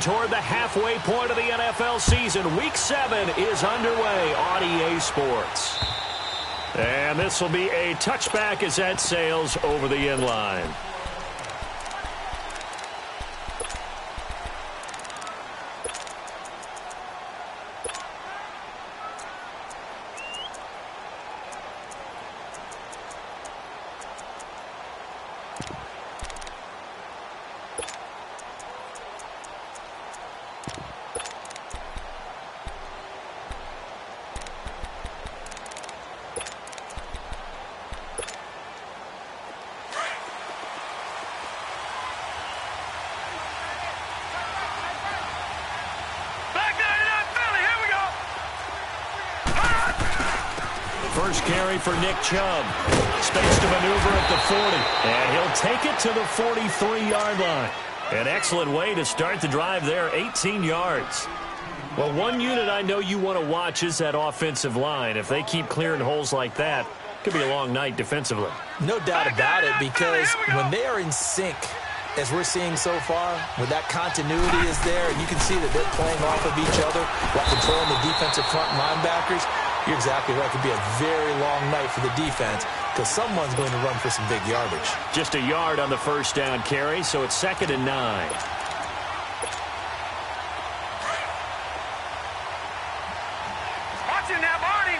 toward the halfway point of the NFL season. Week 7 is underway on EA Sports. And this will be a touchback as that sails over the end line. First carry for Nick Chubb. Space to maneuver at the 40. And he'll take it to the 43-yard line. An excellent way to start the drive there, 18 yards. Well, one unit I know you want to watch is that offensive line. If they keep clearing holes like that, it could be a long night defensively. No doubt about it, because when they are in sync, as we're seeing so far, when that continuity is there, and you can see that they're playing off of each other while controlling the defensive front linebackers, you're exactly right. It could be a very long night for the defense because someone's going to run for some big yardage. Just a yard on the first down carry, so it's 2nd and 9. Watch it now, Barney!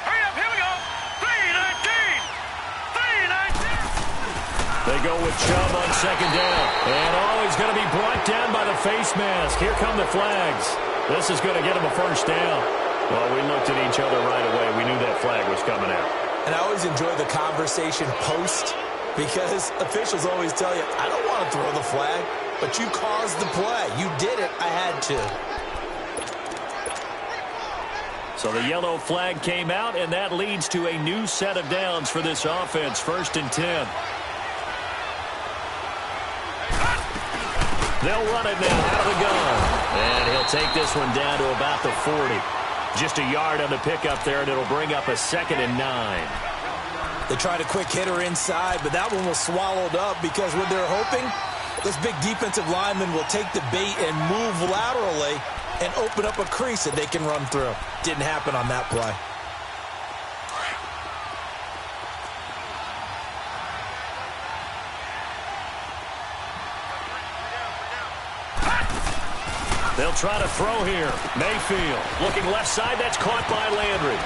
Hurry up, here we go! 3-19! They go with Chubb on 2nd down. And he's going to be brought down by the face mask. Here come the flags. This is going to get him a first down. Well, we looked at each other right away. We knew that flag was coming out. And I always enjoy the conversation post because officials always tell you, I don't want to throw the flag, but you caused the play. You did it. I had to. So the yellow flag came out, and that leads to a new set of downs for this offense. 1st and 10. They'll run it now out of the gun. And he'll take this one down to about the 40. Just a yard on the pickup there, and it'll bring up a 2nd and 9. They tried a quick hitter inside, but that one was swallowed up because what they're hoping, this big defensive lineman will take the bait and move laterally and open up a crease that they can run through. Didn't happen on that play. They'll try to throw here. Mayfield looking left side. That's caught by Landry.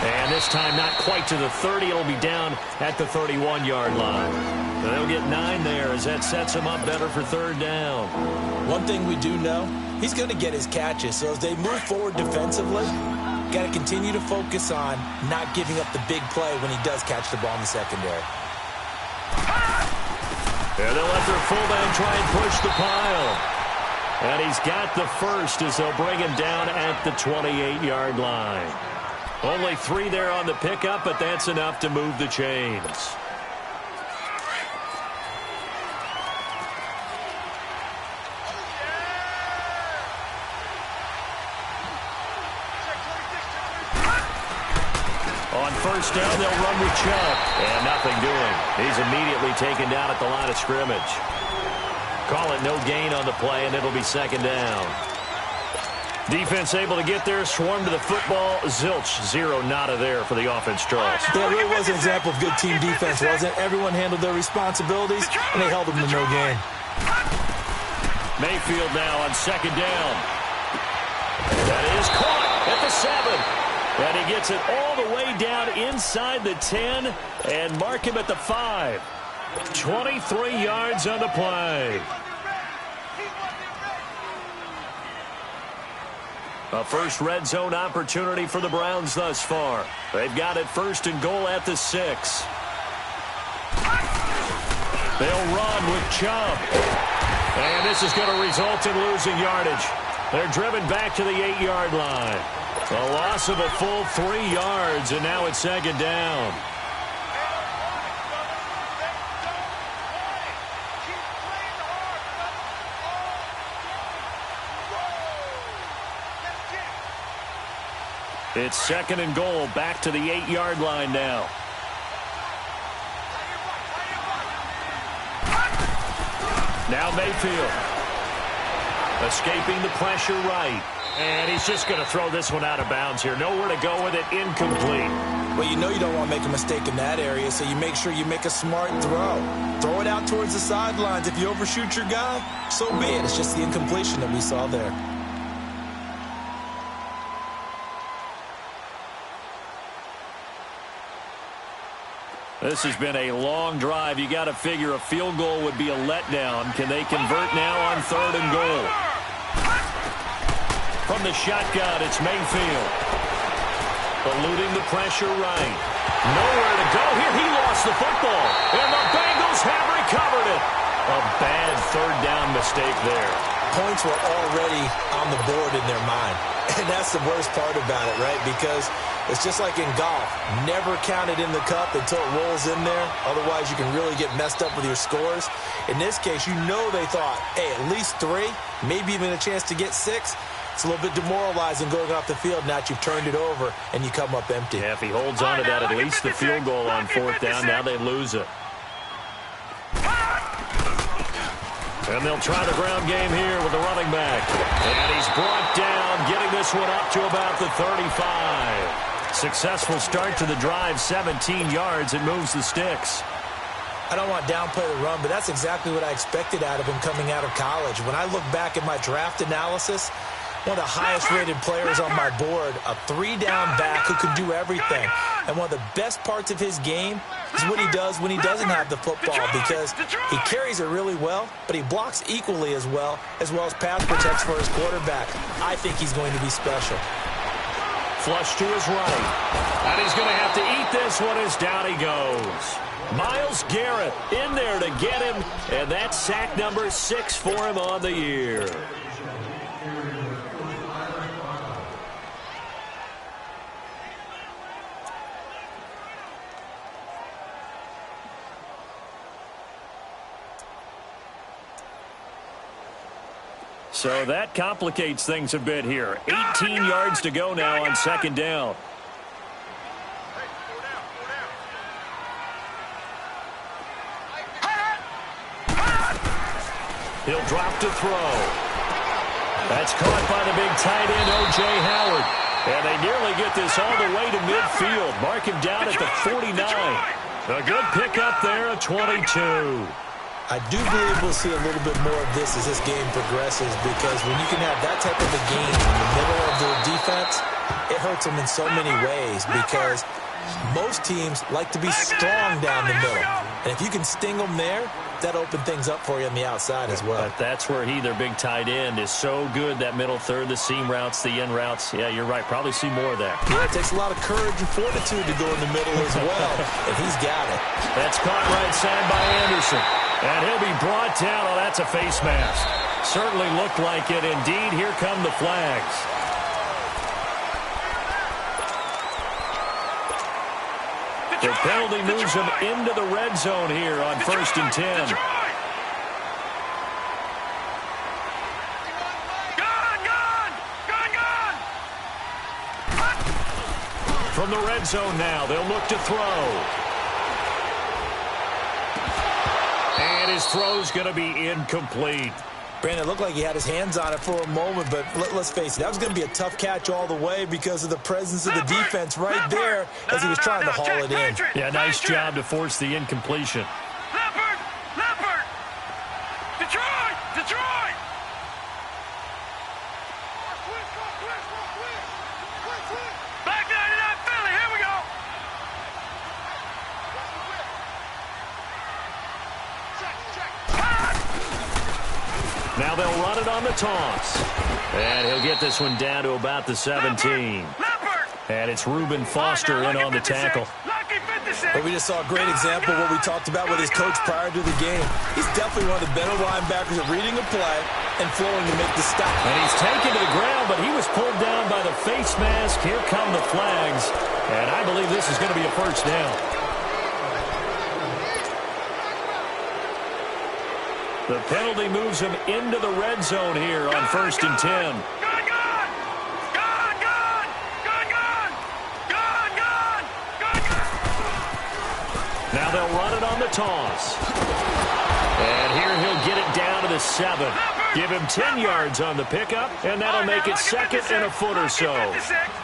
And this time not quite to the 30. It'll be down at the 31-yard line. They'll get 9 there as that sets them up better for 3rd down. One thing we do know, he's going to get his catches. So as they move forward defensively, got to continue to focus on not giving up the big play when he does catch the ball in the secondary. There they'll let their fullback try and push the pile. And he's got the first as they'll bring him down at the 28-yard line. Only 3 there on the pickup, but that's enough to move the chains. On 1st down, they'll run with Chubb. And nothing doing. He's immediately taken down at the line of scrimmage. Call it no gain on the play, and it'll be 2nd down. Defense able to get there, swarm to the football. Zilch, 0 nada there for the offense, Charles. Yeah, it really was an example of good team defense, wasn't it? Everyone handled their responsibilities, and they held them to no gain. Mayfield now on 2nd down. That is caught at the 7. And he gets it all the way down inside the 10 and mark him at the 5. 23 yards on the play. A first red zone opportunity for the Browns thus far. They've got it 1st and goal at the 6. They'll run with Chubb. And this is going to result in losing yardage. They're driven back to the 8-yard line. A loss of a full 3 yards, and now it's 2nd down. It's 2nd and goal, back to the 8-yard line now. Now Mayfield. Escaping the pressure right. And he's just going to throw this one out of bounds here. Nowhere to go with it. Incomplete. Well, you know you don't want to make a mistake in that area, so you make sure you make a smart throw. Throw it out towards the sidelines. If you overshoot your guy, so be it. It's just the incompletion that we saw there. This has been a long drive. You got to figure a field goal would be a letdown. Can they convert now on 3rd and goal? From the shotgun, it's Mayfield. Eluding the pressure right. Nowhere to go here. He lost the football. And the Bengals have recovered it. A bad 3rd down mistake there. Points were already on the board in their mind. And that's the worst part about it, right? Because it's just like in golf. Never count it in the cup until it rolls in there. Otherwise, you can really get messed up with your scores. In this case, you know they thought, hey, at least 3, maybe even a chance to get 6. It's a little bit demoralizing going off the field. Now that you've turned it over and you come up empty. Yeah, if he holds on to that, at least the field goal on 4th down. Now they lose it. And they'll try the ground game here with the running back. And he's brought down, getting this one up to about the 35. Successful start to the drive, 17 yards. It moves the sticks. I don't want to downplay the run, but that's exactly what I expected out of him coming out of college. When I look back at my draft analysis, one of the highest-rated players on my board, a 3-down back who can do everything. And one of the best parts of his game is what he does when he doesn't have the football, because he carries it really well, but he blocks equally as well as pass protects for his quarterback. I think he's going to be special. Flush to his right. And he's going to have to eat this one as down he goes. Myles Garrett in there to get him, and that's sack number 6 for him on the year. So that complicates things a bit here. 18 yards to go now on 2nd down. He'll drop to throw. That's caught by the big tight end, O.J. Howard. And they nearly get this all the way to midfield. Mark him down at the 49. A good pickup there at 22. I do believe we'll see a little bit more of this as this game progresses, because when you can have that type of a game in the middle of the defense, it hurts them in so many ways, because most teams like to be strong down the middle. And if you can sting them there, that opens things up for you on the outside as well. But that's where their big tight end, is so good, that middle third, the seam routes, the in routes. Yeah, you're right. Probably see more of that. Yeah, it takes a lot of courage and fortitude to go in the middle as well, and he's got it. That's caught right side by Anderson. And he'll be brought down. Oh, that's a face mask. Certainly looked like it. Indeed, here come the flags. The penalty moves him into the red zone here on 1st and 10. From the red zone now, they'll look to throw. And his throw's going to be incomplete. Brandon, it looked like he had his hands on it for a moment, but let's face it, that was going to be a tough catch all the way because of the presence of the defense right there as he was trying to haul it in. Yeah, nice job to force the incompletion. Leopard! Detroit! Back 99 Philly, here we go! Now they'll run it on the toss. And he'll get this one down to about the 17. And it's Reuben Foster in on the tackle. But we just saw a great example of what we talked about with his coach prior to the game. He's definitely one of the better linebackers at reading a play and flowing to make the stop. And he's taken to the ground, but he was pulled down by the face mask. Here come the flags. And I believe this is going to be a first down. The penalty moves him into the red zone here on 1st and 10. Now they'll run it on the toss. And here he'll get it down to 7. Give him 10 yards on the pickup, and that'll make it 2nd and a foot or so.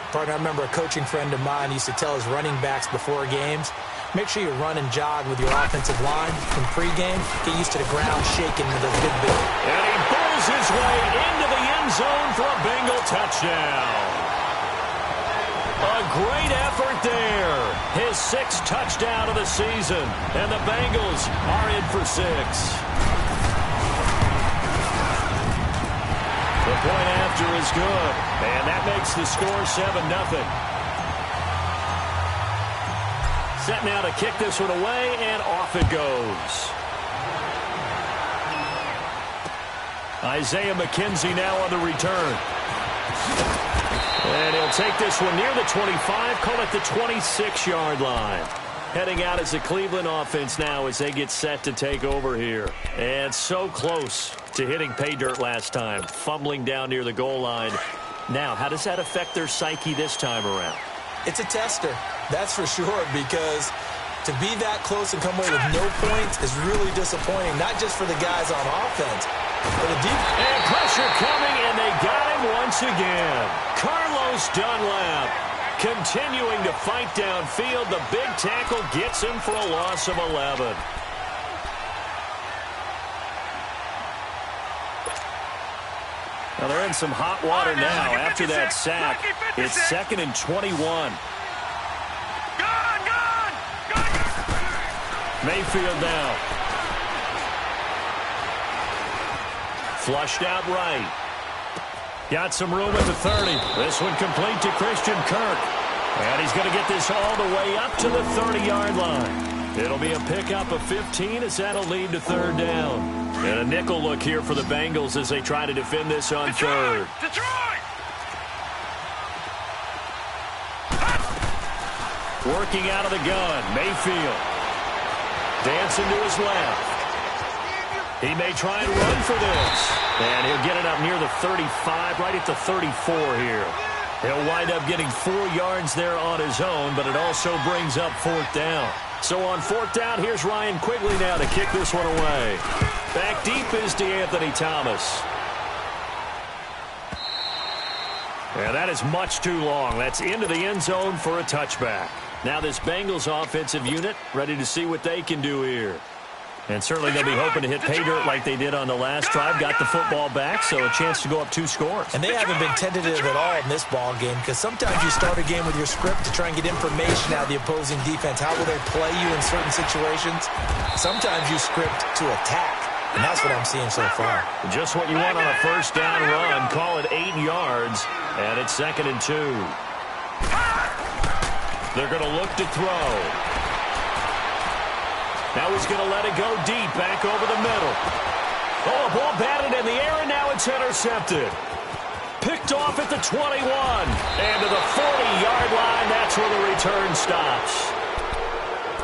Partner, I remember a coaching friend of mine used to tell his running backs before games, make sure you run and jog with your offensive line from pregame. Get used to the ground shaking with those big boots. And he bulls his way into the end zone for a Bengal touchdown. A great effort there. His 6th touchdown of the season. And the Bengals are in for 6. The point after is good. And that makes the score 7-0. Set now to kick this one away, and off it goes. Isaiah McKenzie now on the return. And he'll take this one near the 25, call it the 26-yard line. Heading out as the Cleveland offense now as they get set to take over here. And so close to hitting pay dirt last time, fumbling down near the goal line. Now, how does that affect their psyche this time around? It's a tester, that's for sure, because to be that close and come away with no points is really disappointing, not just for the guys on offense, but the defense. And pressure coming, and they got him once again. Carlos Dunlap continuing to fight downfield. The big tackle gets him for a loss of 11. Now they're in some hot water now after that sack. It's 2nd and 21. Mayfield now. Flushed out right. Got some room at the 30. This one complete to Christian Kirk. And he's going to get this all the way up to the 30-yard line. It'll be a pickup of 15 as that'll lead to 3rd down. And a nickel look here for the Bengals as they try to defend this on 3rd. Detroit! Working out of the gun, Mayfield. Dancing to his left. He may try and run for this. And he'll get it up near the 35, right at the 34 here. He'll wind up getting 4 yards there on his own, but it also brings up 4th down. So on 4th down, here's Ryan Quigley now to kick this one away. Back deep is DeAnthony Thomas. And that is much too long. That's into the end zone for a touchback. Now this Bengals offensive unit ready to see what they can do here. And certainly they'll be hoping to hit pay dirt like they did on the last drive. Got the football back, so a chance to go up 2 scores. And they haven't been tentative at all in this ball game, because sometimes you start a game with your script to try and get information out of the opposing defense. How will they play you in certain situations? Sometimes you script to attack, and that's what I'm seeing so far. Just what you want on a 1st down run. Call it 8 yards, and it's 2nd and 2. They're going to look to throw. Now he's going to let it go deep, back over the middle. Oh, a ball batted in the air, and now it's intercepted. Picked off at the 21. And to the 40-yard line, that's where the return stops.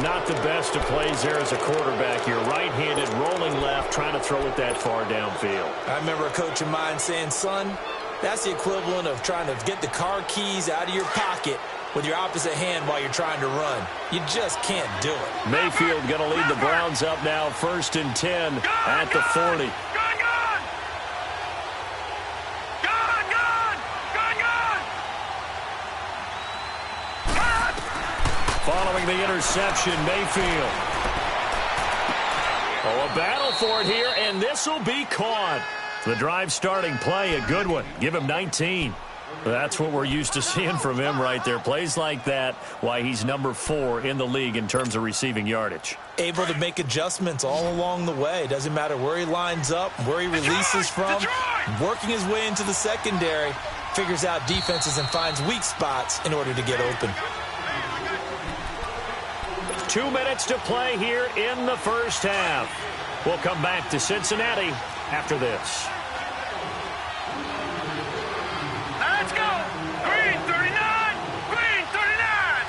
Not the best of plays there as a quarterback. You're right-handed, rolling left, trying to throw it that far downfield. I remember a coach of mine saying, son, that's the equivalent of trying to get the car keys out of your pocket with your opposite hand while you're trying to run. You just can't do it. Mayfield going to lead the Browns up now, 1st and 10 at the 40. Following the interception, Mayfield. Oh, a battle for it here, and this will be caught. The drive starting play, a good one. Give him 19. That's what we're used to seeing from him right there. Plays like that, why he's number 4 in the league in terms of receiving yardage. Able to make adjustments all along the way. Doesn't matter where he lines up, where he releases from. Working his way into the secondary. Figures out defenses and finds weak spots in order to get open. 2 minutes to play here in the 1st half. We'll come back to Cincinnati after this. Let's go. Green 39. Green 39.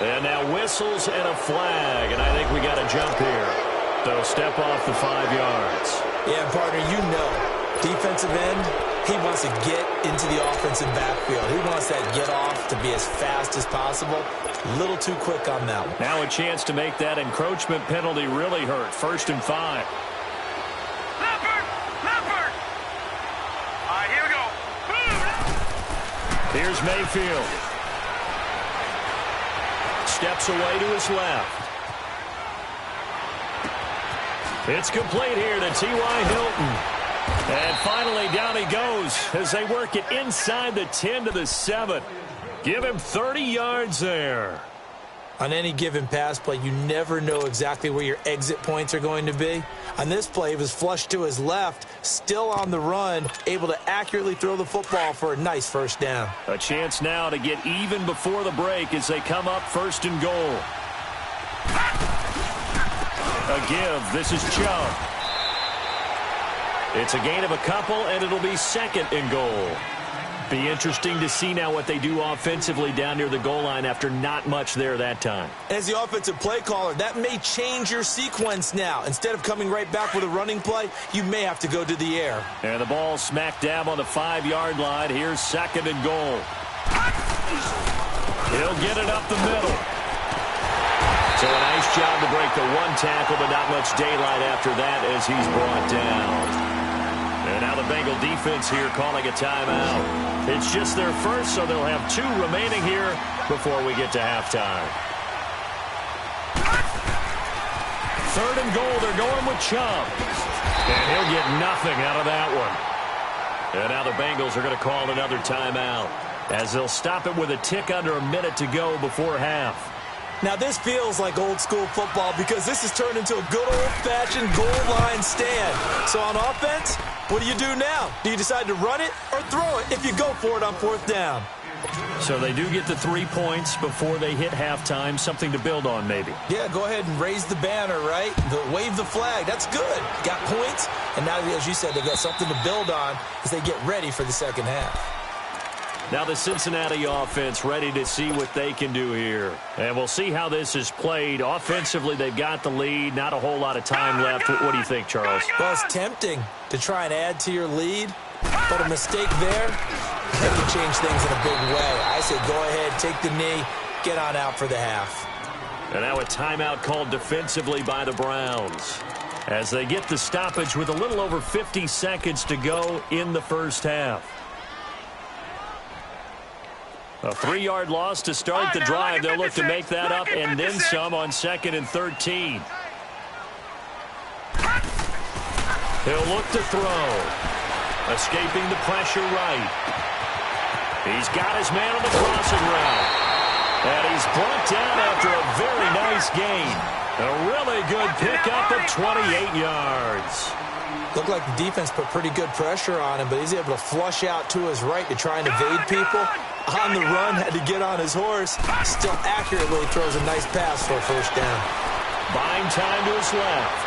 And now whistles and a flag, and I think we got a jump here. So step off the 5 yards. Yeah, partner, you know, defensive end, he wants to get into the offensive backfield. He wants that get off to be as fast as possible. A little too quick on that one. Now a chance to make that encroachment penalty really hurt. 1st and 5. Here's Mayfield. Steps away to his left. It's complete here to T.Y. Hilton. And finally down he goes as they work it inside the 10 to the 7. Give him 30 yards there. On any given pass play, you never know exactly where your exit points are going to be. On this play, he was flushed to his left, still on the run, able to accurately throw the football for a nice first down. A chance now to get even before the break as they come up 1st and goal. A give. This is Chubb. It's a gain of a couple, and it'll be 2nd and goal. Be interesting to see now what they do offensively down near the goal line after not much there that time. As the offensive play caller, that may change your sequence now. Instead of coming right back with a running play, you may have to go to the air. And the ball smack dab on the 5-yard line. Here's 2nd and goal. He'll get it up the middle. So a nice job to break the 1 tackle, but not much daylight after that as he's brought down. And now the Bengal defense here calling a timeout. It's just their first, so they'll have 2 remaining here before we get to halftime. 3rd and goal, they're going with Chubb. And he'll get nothing out of that one. And now the Bengals are going to call another timeout as they'll stop it with a tick under a minute to go before half. Now, this feels like old-school football because this has turned into a good old-fashioned goal line stand. So on offense, what do you do now? Do you decide to run it or throw it if you go for it on 4th down? So they do get the 3 points before they hit halftime, something to build on maybe. Yeah, go ahead and raise the banner, right? Wave the flag. That's good. Got points, and now, as you said, they got something to build on as they get ready for the second half. Now the Cincinnati offense ready to see what they can do here. And we'll see how this is played. Offensively, they've got the lead. Not a whole lot of time left. What do you think, Charles? Well, it's tempting to try and add to your lead, but a mistake there, that can change things in a big way. I say go ahead, take the knee, get on out for the half. And now a timeout called defensively by the Browns as they get the stoppage with a little over 50 seconds to go in the first half. A 3-yard loss to start the drive. They'll look to make that up and then some on 2nd and 13. He'll look to throw. Escaping the pressure right. He's got his man on the crossing route. And he's brought down after a very nice gain. A really good pickup of 28 yards. Looked like the defense put pretty good pressure on him, but he's able to flush out to his right to try and evade people. On the run, had to get on his horse. Still accurately throws a nice pass for a first down. Buying time to his left.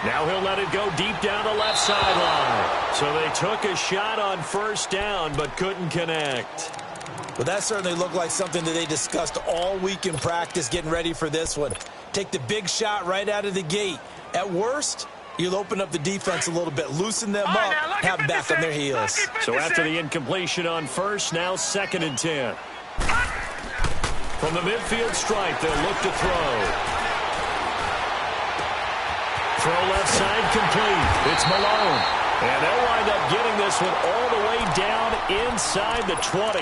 Now he'll let it go deep down the left sideline. So they took a shot on first down, but couldn't connect. Well, that certainly looked like something that they discussed all week in practice getting ready for this one. Take the big shot right out of the gate. At worst, you'll open up the defense a little bit, loosen them up, have them back on their heels. So after the incompletion on first, now 2nd and 10. From the midfield stripe, they'll look to throw. Throw left side complete. It's Malone. And they'll wind up getting this one all the way down inside the 20.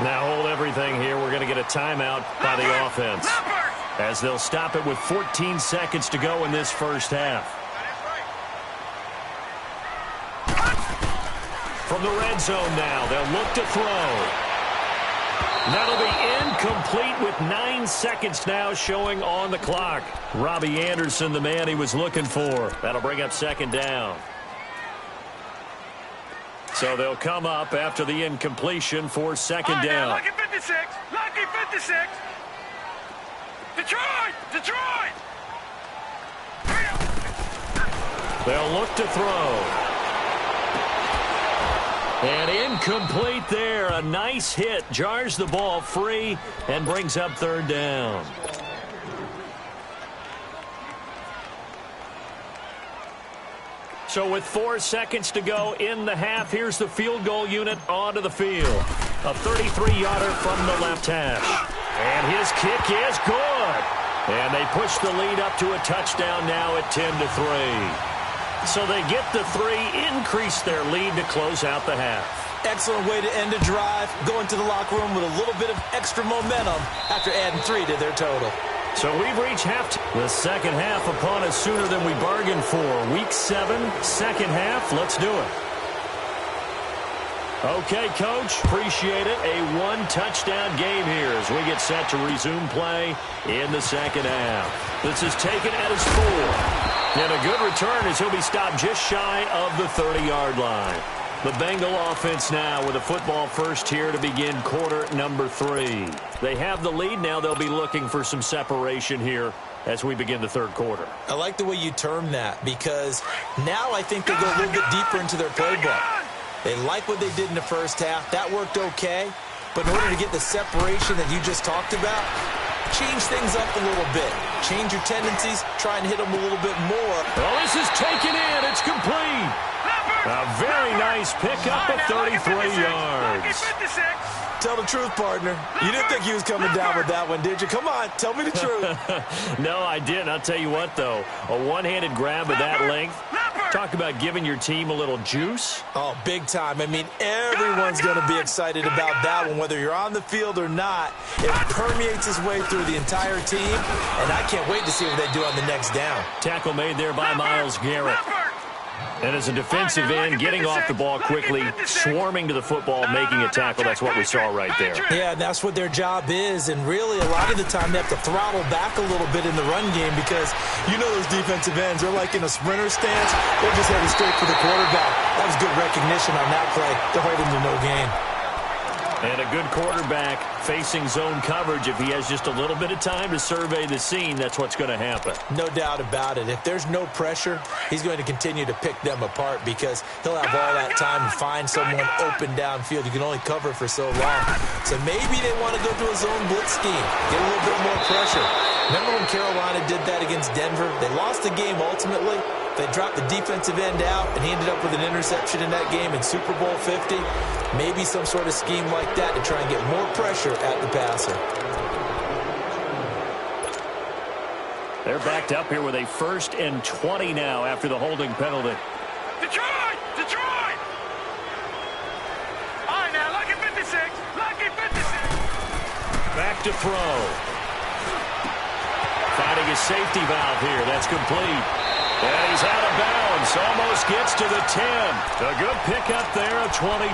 Now hold everything here. We're going to get a timeout by the offense as they'll stop it with 14 seconds to go in this first half. From the red zone now, they'll look to throw. That'll be incomplete with 9 seconds now showing on the clock. Robbie Anderson, the man he was looking for. That'll bring up 2nd down. So they'll come up after the incompletion for 2nd down. Lucky 56. Lucky 56. Detroit! Detroit! They'll look to throw. And incomplete there. A nice hit. Jars the ball free and brings up 3rd down. So with 4 seconds to go in the half, here's the field goal unit onto the field. A 33-yarder from the left hash. And his kick is good. And they push the lead up to a touchdown now at 10-3. So they get the 3, increase their lead to close out the half. Excellent way to end a drive, going to the locker room with a little bit of extra momentum after adding 3 to their total. So we've reached halftime. The second half upon us sooner than we bargained for. Week 7, second half. Let's do it. Okay, Coach, appreciate it. A 1-touchdown game here as we get set to resume play in the second half. This is taken at his 4. And a good return as he'll be stopped just shy of the 30-yard line. The Bengal offense now with a football first here to begin quarter number 3. They have the lead now. They'll be looking for some separation here as we begin the third quarter. I like the way you term that because now I think they go a little bit deeper into their playbook. They like what they did in the first half. That worked okay. But in order to get the separation that you just talked about, change things up a little bit. Change your tendencies. Try and hit them a little bit more. Well, this is taken in. It's complete. A very nice pickup of 33 yards. Tell the truth, partner. You didn't think he was coming down with that one, did you? Come on, tell me the truth. No, I didn't. I'll tell you what, though. A one-handed grab of that length. Talk about giving your team a little juice. Oh, big time. I mean, everyone's going to be excited about that one, whether you're on the field or not. It permeates its way through the entire team, and I can't wait to see what they do on the next down. Tackle made there by Myles Garrett. And as a defensive end, getting off the ball quickly, swarming to the football, making a tackle, that's what we saw right there. Yeah, and that's what their job is, and really a lot of the time they have to throttle back a little bit in the run game because you know those defensive ends, they're like in a sprinter stance. They're just heading straight for the quarterback. That was good recognition on that play. They're right into no gain. And a good quarterback facing zone coverage. If he has just a little bit of time to survey the scene, that's what's going to happen. No doubt about it. If there's no pressure, he's going to continue to pick them apart because he'll have all that time to find someone open downfield. You can only cover for so long. So maybe they want to go to a zone blitz scheme, get a little bit more pressure. Remember when Carolina did that against Denver? They lost the game ultimately. They dropped the defensive end out, and he ended up with an interception in that game in Super Bowl 50. Maybe some sort of scheme like that to try and get more pressure at the passer. They're backed up here with a 1st and 20 now after the holding penalty. Detroit! Detroit! All right, now, lucky 56. Lucky 56. Back to throw. Finding a safety valve here. That's complete. And he's out of bounds. Almost gets to the 10. A good pickup there, a 22.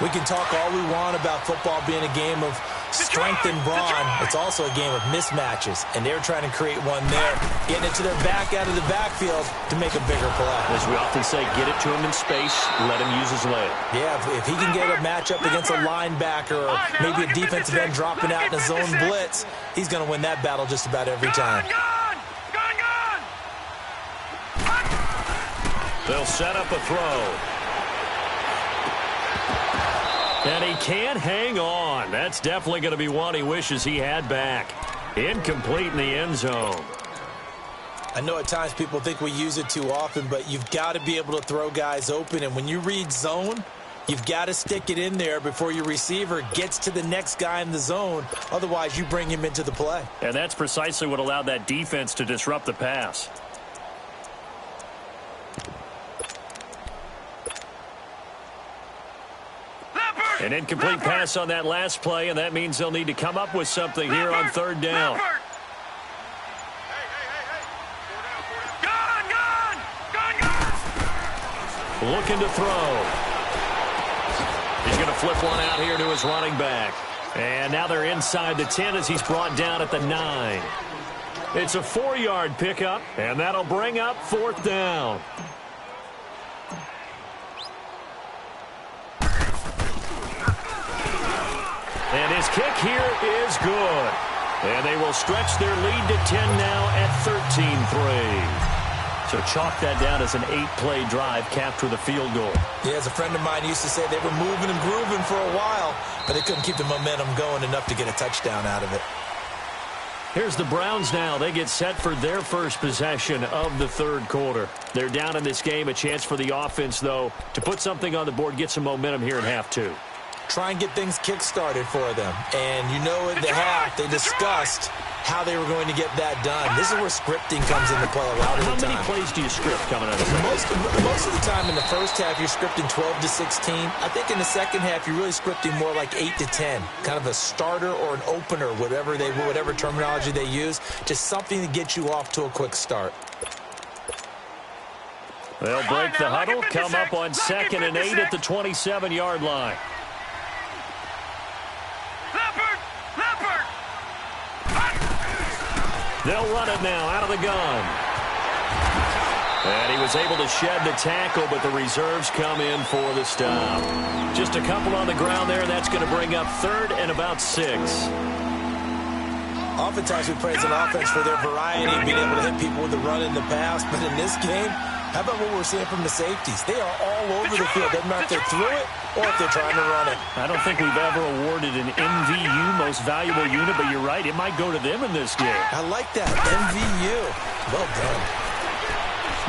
We can talk all we want about football being a game of strength and brawn. It's also a game of mismatches, and they're trying to create one there, getting it to their back out of the backfield to make a bigger play. As we often say, get it to him in space, let him use his leg. Yeah, if he can get a matchup against a linebacker or maybe a defensive end dropping out in a zone blitz, he's going to win that battle just about every time. They'll set up a throw. And he can't hang on. That's definitely going to be one he wishes he had back. Incomplete in the end zone. I know at times people think we use it too often, but you've got to be able to throw guys open. And when you read zone, you've got to stick it in there before your receiver gets to the next guy in the zone. Otherwise, you bring him into the play. And that's precisely what allowed that defense to disrupt the pass. An incomplete pass on that last play, and that means they'll need to come up with something here on 3rd down. Looking to throw. He's going to flip one out here to his running back. And now they're inside the 10 as he's brought down at the 9. It's a 4-yard pickup, and that'll bring up 4th down. And his kick here is good. And they will stretch their lead to 10 now at 13-3. So chalk that down as an 8-play drive capped with a field goal. Yeah, as a friend of mine used to say, they were moving and grooving for a while, but they couldn't keep the momentum going enough to get a touchdown out of it. Here's the Browns now. They get set for their first possession of the 3rd quarter. They're down in this game. A chance for the offense, though, to put something on the board, get some momentum here in half 2. Try and get things kick-started for them. And you know at the half, they discussed how they were going to get that done. This is where scripting comes into play a lot of the time. How many plays do you script coming out of Most of the time in the first half, you're scripting 12 to 16. I think in the second half, you're really scripting more like 8 to 10. Kind of a starter or an opener, whatever terminology they use. Just something to get you off to a quick start. They'll break the huddle, come up on 2nd and 8 at the 27-yard line. Leopard! They'll run it now out of the gun. And he was able to shed the tackle, but the reserves come in for the stop. Just a couple on the ground there, and that's going to bring up 3rd and about 6. Oftentimes we praise an offense for their variety, being able to hit people with the run in the pass. But in this game, how about what we're seeing from the safeties? They are all over the field. Doesn't matter if they threw it or if they're trying to run it. I don't think we've ever awarded an MVU, most valuable unit, but you're right, it might go to them in this game. I like that, MVU. Well done.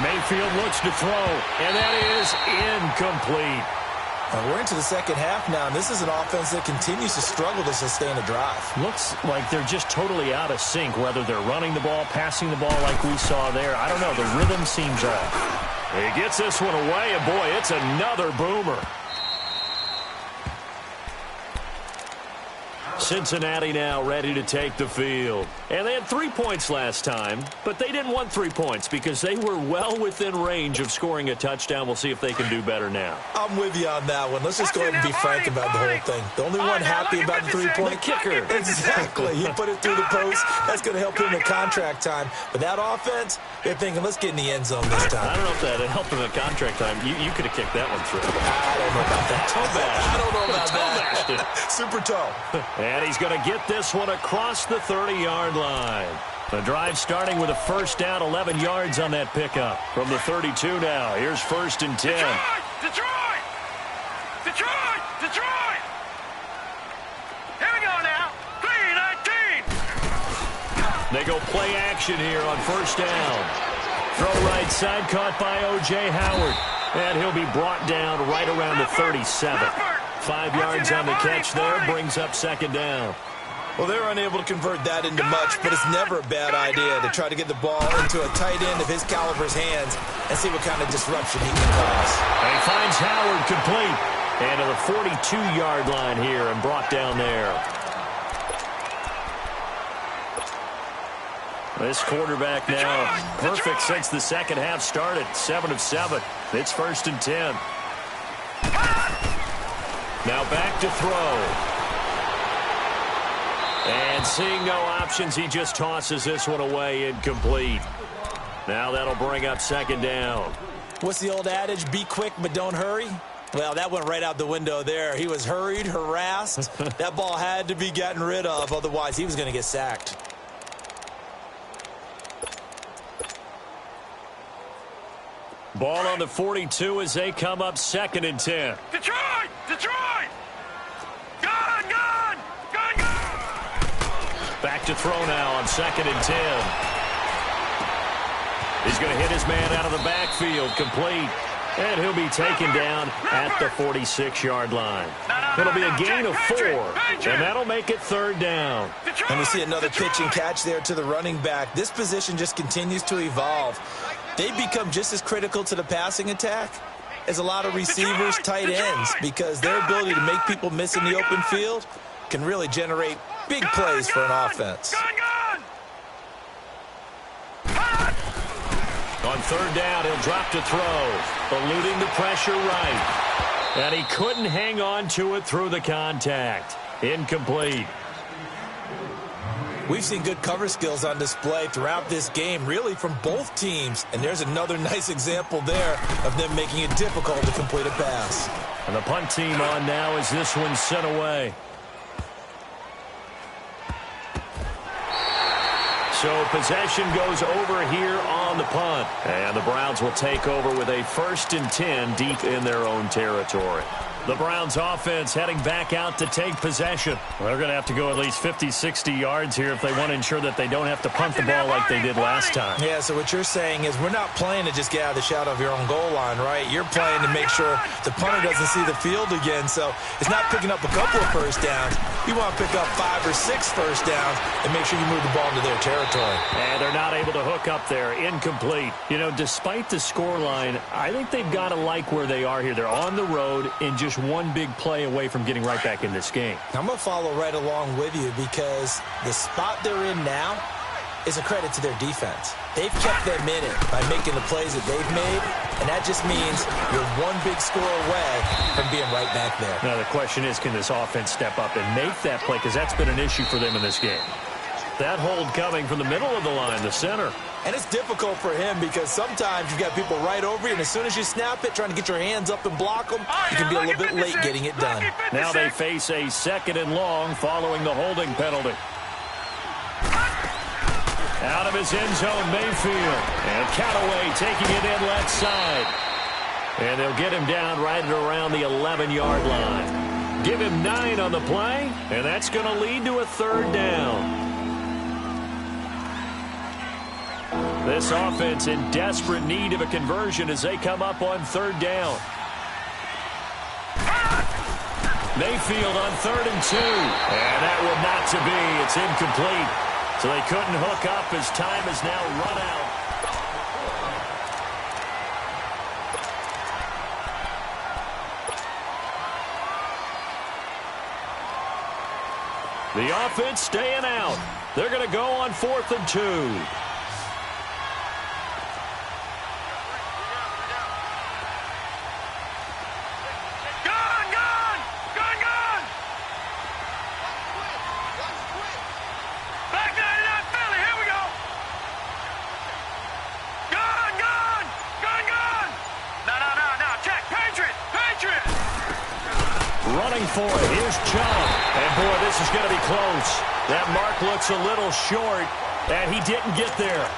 Mayfield looks to throw, and that is incomplete. We're into the second half now, and this is an offense that continues to struggle to sustain a drive. Looks like they're just totally out of sync, whether they're running the ball, passing the ball like we saw there. I don't know. The rhythm seems off. He gets this one away, and boy, it's another boomer. Cincinnati now ready to take the field. And they had 3 points last time, but they didn't want 3 points because they were well within range of scoring a touchdown. We'll see if they can do better now. I'm with you on that one. Let's just go ahead and be frank about the whole thing. The only one happy about the 3-point kicker. Exactly. He put it through the post. That's going to help him in contract time. But that offense, they're thinking, let's get in the end zone this time. I don't know if that helped him in contract time. You could have kicked that one through. I don't know about that. Toe bash. I don't know about toe that. Super toe. And he's going to get this one across the 30-yard line. The drive starting with a first down, 11 yards on that pickup. From the 32 now, here's 1st and 10. Detroit! Here we go now. 3-19. They go play action here on 1st down. Throw right side, caught by O.J. Howard. And he'll be brought down right around the 37. 5 yards on the catch there, brings up 2nd down. Well, they're unable to convert that into much, but it's never a bad idea to try to get the ball into a tight end of his caliber's hands and see what kind of disruption he can cause. And he finds Howard complete. And to the 42-yard line here and brought down there. This quarterback now perfect since the second half started. 7 of 7. It's 1st and 10. Now back to throw. And seeing no options, he just tosses this one away incomplete. Now that'll bring up 2nd down. What's the old adage? Be quick, but don't hurry. Well, that went right out the window there. He was hurried, harassed. That ball had to be gotten rid of, otherwise he was going to get sacked. Ball on the 42 as they come up 2nd and 10. Detroit! Gone! Back to throw now on 2nd and 10. He's going to hit his man out of the backfield, complete. And he'll be taken down at the 46-yard line. It'll be a gain of 4, and that'll make it 3rd down. And we see another pitch and catch there to the running back. This position just continues to evolve. They become just as critical to the passing attack as a lot of receivers, tight ends, because their ability to make people miss in the open field can really generate big plays for an offense. On 3rd down, he'll drop to throw, eluding the pressure right. And he couldn't hang on to it through the contact. Incomplete. We've seen good cover skills on display throughout this game, really from both teams. And there's another nice example there of them making it difficult to complete a pass. And the punt team on now as this one's sent away. So possession goes over here on the punt. And the Browns will take over with a 1st and 10 deep in their own territory. The Browns offense heading back out to take possession. Well, they're going to have to go at least 50, 60 yards here if they want to ensure that they don't have to punt the ball like they did last time. Yeah, so what you're saying is we're not playing to just get out of the shadow of your own goal line, right? You're playing to make sure the punter doesn't see the field again. So it's not picking up a couple of first downs. You want to pick up 5 or 6 first downs and make sure you move the ball into their territory. And they're not able to hook up there. Incomplete. You know, despite the scoreline, I think they've got to like where they are here. They're on the road and just one big play away from getting right back in this game. I'm going to follow right along with you because the spot they're in now is a credit to their defense. They've kept them in it by making the plays that they've made, and that just means you're one big score away from being right back there. Now the question is, can this offense step up and make that play? Because that's been an issue for them in this game. That hold coming from the middle of the line, the center. And it's difficult for him because sometimes you've got people right over you, and as soon as you snap it, trying to get your hands up and block them, you can be a little bit late getting it done. Now they face a 2nd and long following the holding penalty. Out of his end zone, Mayfield. And Callaway taking it in left side. And they'll get him down right at around the 11-yard line. Give him 9 on the play, and that's going to lead to a 3rd down. This offense in desperate need of a conversion as they come up on 3rd down. Mayfield on 3rd and 2. And that will not to be. It's incomplete. So they couldn't hook up as time is now run out. The offense staying out. They're going to go on 4th and 2. Running for it. Here's Chubb. And, boy, this is going to be close. That mark looks a little short, and he didn't get there.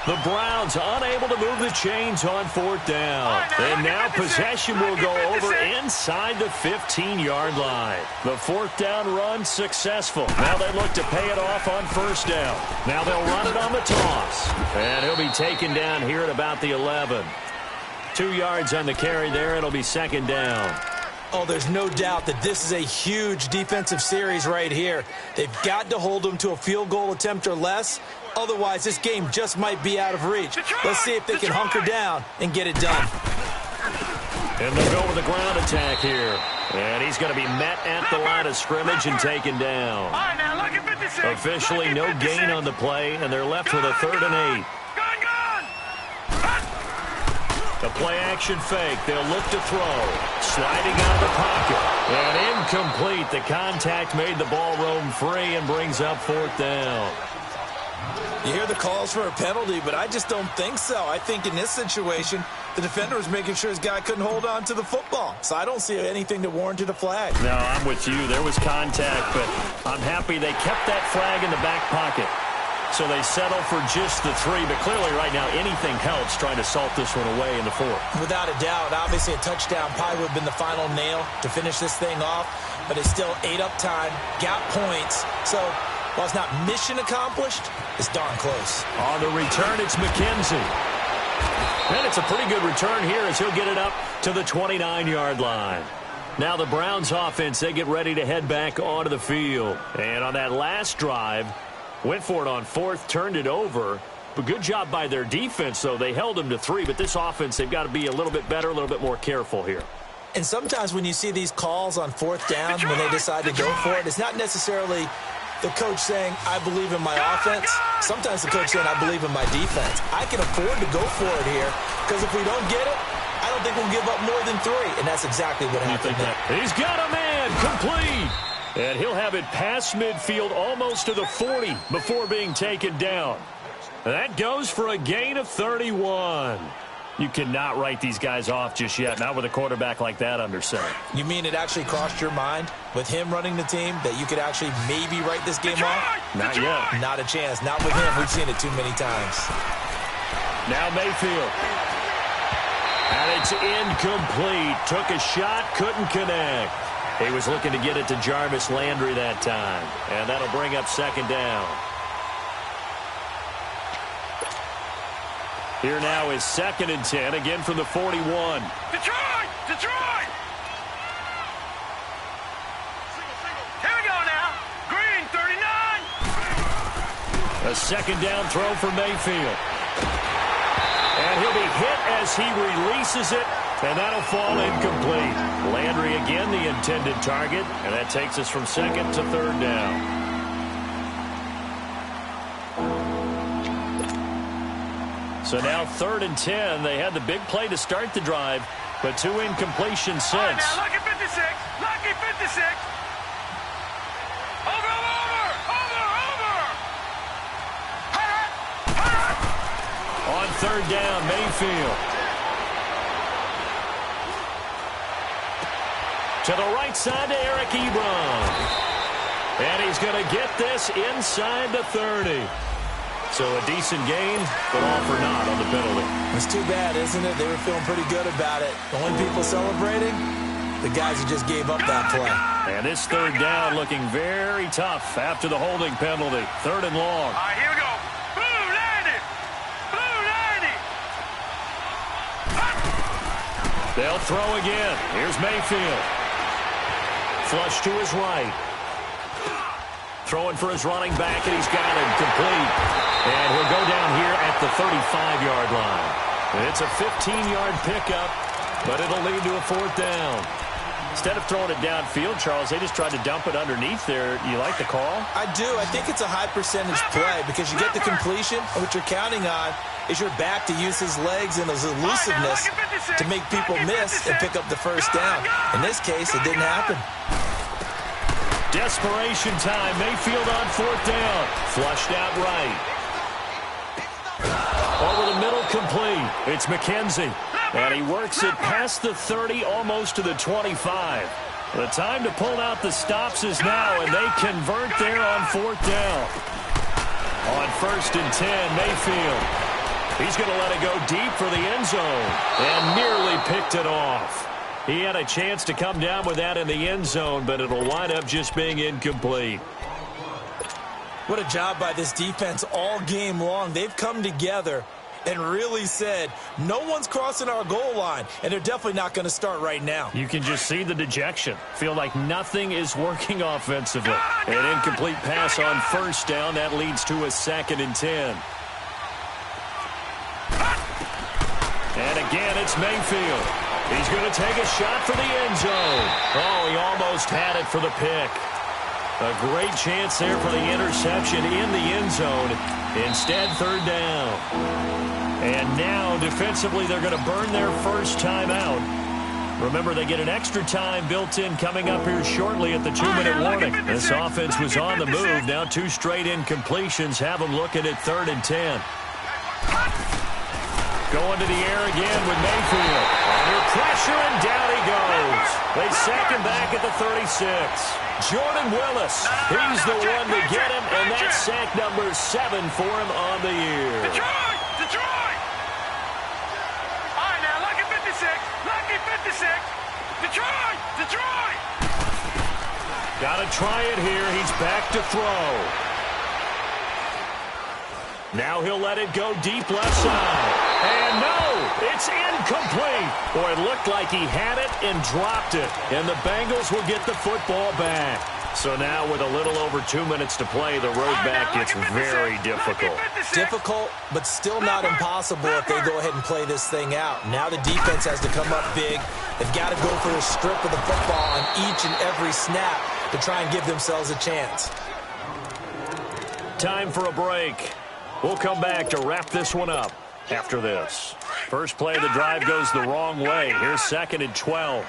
The Browns unable to move the chains on 4th down. And now possession will go over inside the 15-yard line. The 4th down run successful. Now they look to pay it off on 1st down. Now they'll run it on the toss. And he'll be taken down here at about the 11. 2 yards on the carry there. It'll be 2nd down. Oh, there's no doubt that this is a huge defensive series right here. They've got to hold them to a field goal attempt or less. Otherwise, this game just might be out of reach. Let's see if they can hunker down and get it done. And they'll go with the ground attack here. And he's going to be met at the line of scrimmage and taken down. Officially no gain on the play, and they're left with a 3rd and 8. A play-action fake. They'll look to throw. Sliding out of the pocket. And incomplete. The contact made the ball roam free and brings up 4th down. You hear the calls for a penalty, but I just don't think so. I think in this situation, the defender was making sure his guy couldn't hold on to the football. So I don't see anything that warranted a flag. No, I'm with you. There was contact, but I'm happy they kept that flag in the back pocket. So they settle for just the 3, but clearly right now anything helps trying to salt this one away in the 4th. Without a doubt, obviously a touchdown probably would have been the final nail to finish this thing off, but it's still ate up time, got points. So while it's not mission accomplished, it's darn close. On the return, it's McKenzie. And it's a pretty good return here as he'll get it up to the 29-yard line. Now the Browns offense, they get ready to head back onto the field. And on that last drive, went for it on 4th, turned it over. But good job by their defense, though. They held them to 3, but this offense, they've got to be a little bit better, a little bit more careful here. And sometimes when you see these calls on 4th down, when they decide to go for it, it's not necessarily the coach saying, I believe in my offense. Sometimes the coach saying, I believe in my defense. I can afford to go for it here, because if we don't get it, I don't think we'll give up more than 3. And that's exactly what happened there. He's got a man, complete. And he'll have it past midfield almost to the 40 before being taken down. That goes for a gain of 31. You cannot write these guys off just yet, not with a quarterback like that under center. You mean it actually crossed your mind with him running the team that you could actually maybe write this game off? Not yet. Not a chance. Not with him. We've seen it too many times. Now Mayfield. And it's incomplete. Took a shot, couldn't connect. He was looking to get it to Jarvis Landry that time. And that'll bring up second down. Here now is 2nd and 10, again from the 41. Detroit! Detroit! Here we go now. Green, 39. A second down throw for Mayfield. And he'll be hit as he releases it, and that'll fall incomplete. Landry again the intended target, and that takes us from 2nd to 3rd down. So now 3rd and 10. They had the big play to start the drive, but 2 incompletions since. Right, now, lucky 56. Lucky 56. Over, over, over, over. On 3rd down, Mayfield. To the right side to Eric Ebron. And he's going to get this inside the 30. So a decent gain, but all for naught on the penalty. It's too bad, isn't it? They were feeling pretty good about it. The only people celebrating, the guys who just gave up that play. And this 3rd down looking very tough after the holding penalty. 3rd and long. All right, here we go. Blue 90. Blue 90. They'll throw again. Here's Mayfield. Flush to his right. Throwing for his running back, and he's got it complete. And he'll go down here at the 35-yard line. And it's a 15-yard pickup, but it'll lead to a 4th down. Instead of throwing it downfield, Charles, they just tried to dump it underneath there. You like the call? I do. I think it's a high-percentage play because you get the completion, and what you're counting on is your back to use his legs and his elusiveness to make people miss and pick up the 1st down. In this case, it didn't happen. Desperation time. Mayfield on 4th down. Flushed out right. Over the middle, complete. It's McKenzie. And he works it past the 30, almost to the 25. The time to pull out the stops is now, and they convert there on 4th down. On 1st and 10, Mayfield. He's going to let it go deep for the end zone. And nearly picked it off. He had a chance to come down with that in the end zone, but it'll wind up just being incomplete. What a job by this defense all game long. They've come together and really said, no one's crossing our goal line, and they're definitely not going to start right now. You can just see the dejection. Feel like nothing is working offensively. An incomplete pass on 1st down. That leads to a 2nd and 10. And again, it's Mayfield. He's going to take a shot for the end zone. Oh, he almost had it for the pick. A great chance there for the interception in the end zone. Instead, 3rd down. And now, defensively, they're going to burn their first timeout. Remember, they get an extra time built in coming up here shortly at the 2-minute warning. This offense was on the move. Now 2 straight incompletions have them looking at 3rd and 10. Going to the air again with Mayfield. Under pressure, and down he goes. They sack him back at the 36. Jordan Willis, he's the one to get him, and that's sack number 7 for him on the year. Detroit! Detroit! All right, now, lucky 56. Lucky 56. Detroit! Detroit! Got to try it here. He's back to throw. Now he'll let it go deep left side. And no, it's incomplete. Boy, it looked like he had it and dropped it. And the Bengals will get the football back. So now with a little over 2 minutes to play, the road back gets very difficult. Difficult, but still not impossible if they go ahead and play this thing out. Now the defense has to come up big. They've got to go for a strip of the football on each and every snap to try and give themselves a chance. Time for a break. We'll come back to wrap this one up after this. First play of the drive goes the wrong way. Here's 2nd and 12.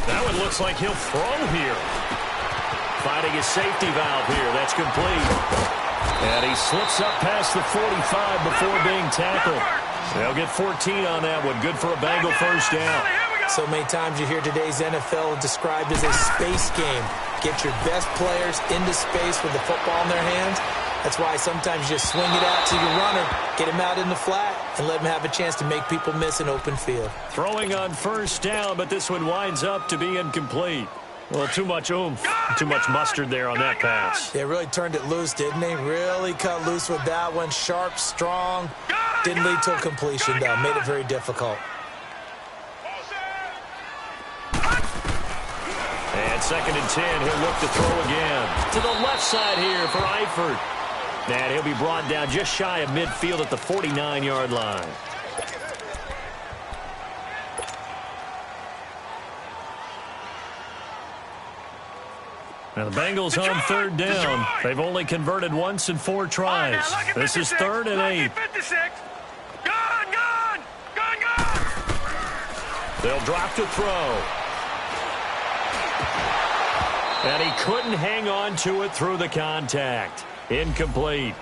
That one looks like he'll throw here. Finding his safety valve here. That's complete. And he slips up past the 45 before being tackled. They'll get 14 on that one. Good for a Bengal first down. So many times you hear today's NFL described as a space game. Get your best players into space with the football in their hands, That's why sometimes you just swing it out to your runner, get him out in the flat, and let him have a chance to make people miss an open field. Throwing on first down, but this one winds up to be incomplete. Well, too much oomph, too much mustard there on that pass. They really turned it loose, didn't they? Really cut loose with that one. Sharp, strong. Didn't lead to a completion, though. Made it very difficult. And 2nd and 10, he'll look to throw again. To the left side here for Eifert. And he'll be brought down just shy of midfield at the 49-yard line. Now the Bengals on 3rd down. They've only converted once in 4 tries. This is 3rd and 8. They'll drop to throw. And he couldn't hang on to it through the contact. Incomplete.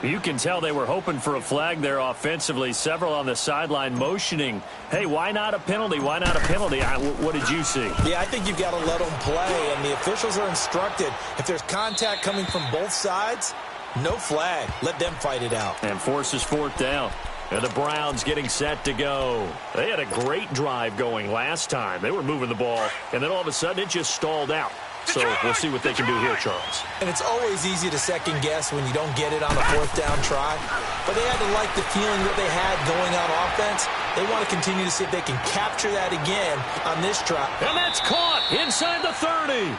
You can tell they were hoping for a flag there offensively. Several on the sideline motioning, hey, why not a penalty? Why not a penalty? What did you see? Yeah, I think you've got to let them play, and the officials are instructed. If there's contact coming from both sides, no flag. Let them fight it out. And forces 4th down. And the Browns getting set to go. They had a great drive going last time. They were moving the ball, and then all of a sudden it just stalled out. So we'll see what they can do here, Charles. And it's always easy to second guess when you don't get it on a 4th down try. But they had to like the feeling that they had going on offense. They want to continue to see if they can capture that again on this drive. And that's caught inside the 30.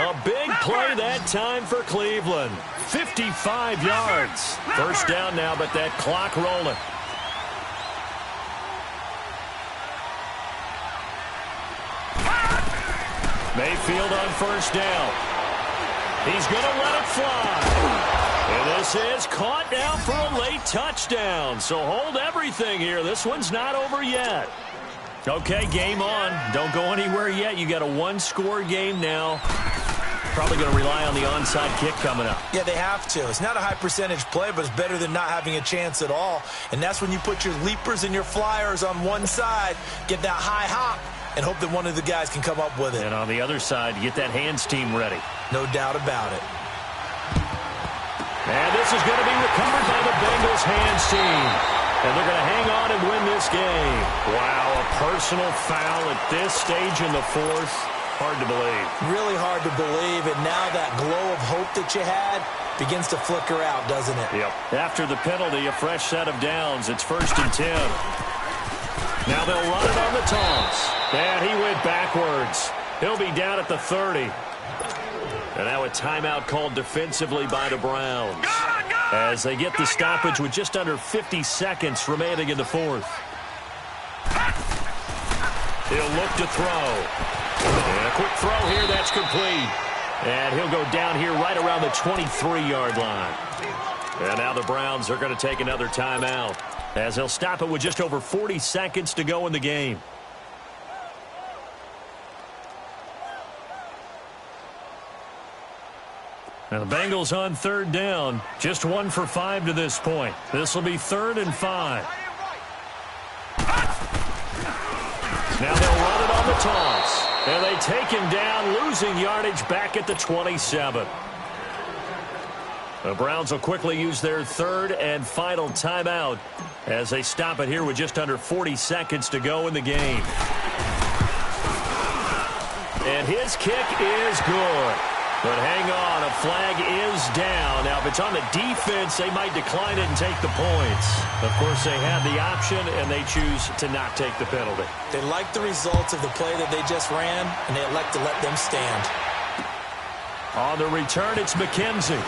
A big play that time for Cleveland. 55 yards. First down now, but that clock rolling. Mayfield on first down. He's going to let it fly. And this is caught now for a late touchdown. So hold everything here. This one's not over yet. Okay, game on. Don't go anywhere yet. You got a 1-score game now. Probably going to rely on the onside kick coming up. Yeah, they have to. It's not a high percentage play, but it's better than not having a chance at all. And that's when you put your leapers and your flyers on one side, get that high hop, and hope that one of the guys can come up with it. And on the other side, you get that hands team ready. No doubt about it. And this is going to be recovered by the Bengals hands team. And they're going to hang on and win this game. Wow, a personal foul at this stage in the 4th. Hard to believe. Really hard to believe. And now that glow of hope that you had begins to flicker out, doesn't it? Yep. After the penalty, a fresh set of downs. It's 1st and 10. Now they'll run it on the toss. And he went backwards. He'll be down at the 30. And now a timeout called defensively by the Browns as they get the stoppage with just under 50 seconds remaining in the 4th. He'll look to throw. And a quick throw here, that's complete. And he'll go down here right around the 23-yard line. And now the Browns are going to take another timeout as they'll stop it with just over 40 seconds to go in the game. Now the Bengals on 3rd down. Just 1 for 5 to this point. This will be 3rd and 5. Now they'll run it on the toss. And they take him down, losing yardage back at the 27. The Browns will quickly use their 3rd and final timeout as they stop it here with just under 40 seconds to go in the game. And his kick is good. But hang on, a flag is down. Now, if it's on the defense, they might decline it and take the points. Of course, they had the option, and they choose to not take the penalty. They like the results of the play that they just ran, and they elect to let them stand. On the return, it's McKenzie.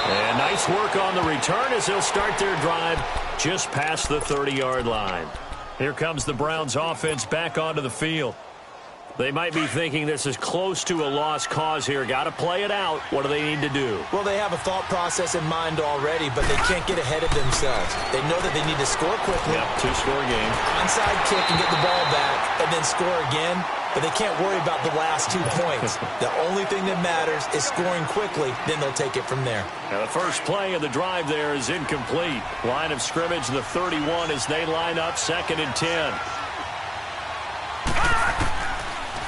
And nice work on the return as they'll start their drive just past the 30-yard line. Here comes the Browns offense back onto the field. They might be thinking this is close to a lost cause here. Got to play it out. What do they need to do? Well, they have a thought process in mind already, but they can't get ahead of themselves. They know that they need to score quickly. Yep, 2-score game. Onside kick and get the ball back, and then score again. But they can't worry about the last 2 points. The only thing that matters is scoring quickly. Then they'll take it from there. Now the first play of the drive there is incomplete. Line of scrimmage, the 31 as they line up 2nd and 10.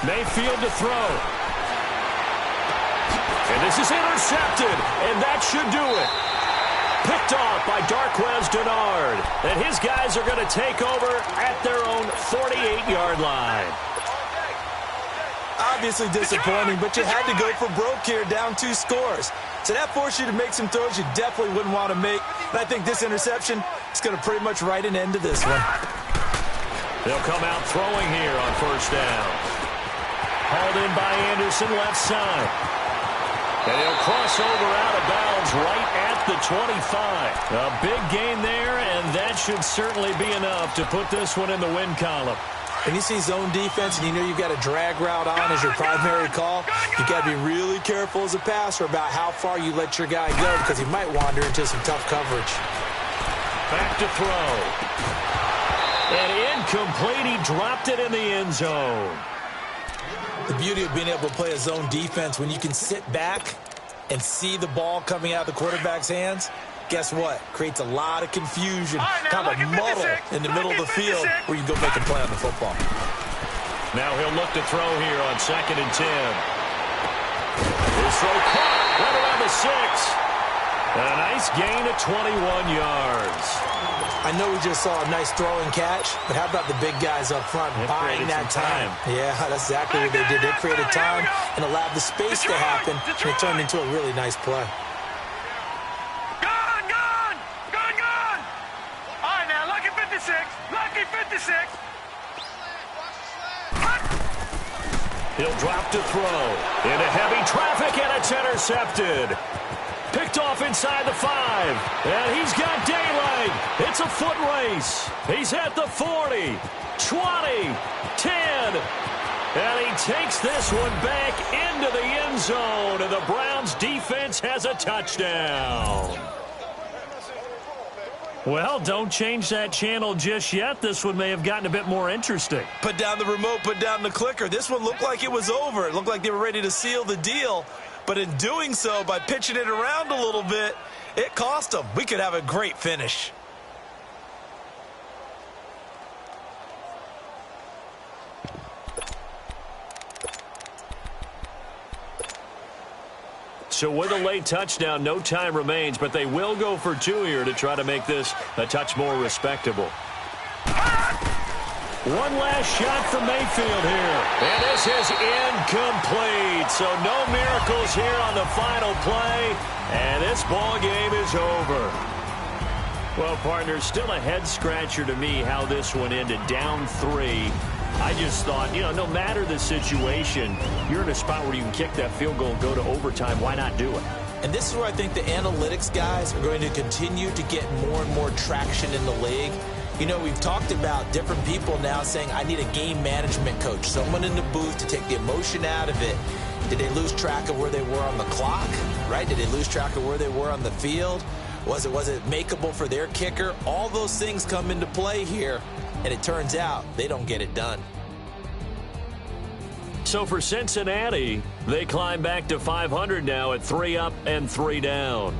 Mayfield to throw. This is intercepted, and that should do it. Picked off by Darquez Dennard. And his guys are going to take over at their own 48-yard line. Obviously disappointing, but you had to go for broke here, down 2 scores. So that forced you to make some throws you definitely wouldn't want to make. And I think this interception is going to pretty much write an end to this one. They'll come out throwing here on first down. Hauled in by Anderson, left side. And he'll cross over out of bounds right at the 25. A big gain there, and that should certainly be enough to put this one in the win column. When you see zone defense and you know you've got a drag route on as your primary call, you've got to be really careful as a passer about how far you let your guy go because he might wander into some tough coverage. Back to throw. And incomplete. He dropped it in the end zone. The beauty of being able to play a zone defense when you can sit back and see the ball coming out of the quarterback's hands, guess what? Creates a lot of confusion, kind of a muddle in the middle of the field where you can go make a play on the football. Now he'll look to throw here on 2nd and 10. His throw caught right around the 6. A nice gain of 21 yards. I know we just saw a nice throw and catch, but how about the big guys up front buying that time? Yeah, that's exactly what they did. They created time and allowed the space to happen, and it turned into a really nice play. Gone! All right, now, lucky 56. Lucky 56. He'll drop to throw. Into heavy traffic, and it's intercepted. Picked off inside the 5. And he's got daylight. It's a foot race. He's at the 40, 20, 10. And he takes this one back into the end zone. And the Browns defense has a touchdown. Well, don't change that channel just yet. This one may have gotten a bit more interesting. Put down the remote, put down the clicker. This one looked like it was over. It looked like they were ready to seal the deal. But in doing so, by pitching it around a little bit, it cost them. We could have a great finish. So with a late touchdown, no time remains, but they will go for 2 here to try to make this a touch more respectable. One last shot from Mayfield here. And this is incomplete. So no miracles here on the final play. And this ball game is over. Well, partner, still a head-scratcher to me how this one ended, down 3. I just thought, no matter the situation, you're in a spot where you can kick that field goal and go to overtime. Why not do it? And this is where I think the analytics guys are going to continue to get more and more traction in the league. We've talked about different people now saying, I need a game management coach, someone in the booth to take the emotion out of it. Did they lose track of where they were on the clock, right? Did they lose track of where they were on the field? Was it makeable for their kicker? All those things come into play here, and it turns out they don't get it done. So for Cincinnati, they climb back to 500 now at 3 up and 3 down.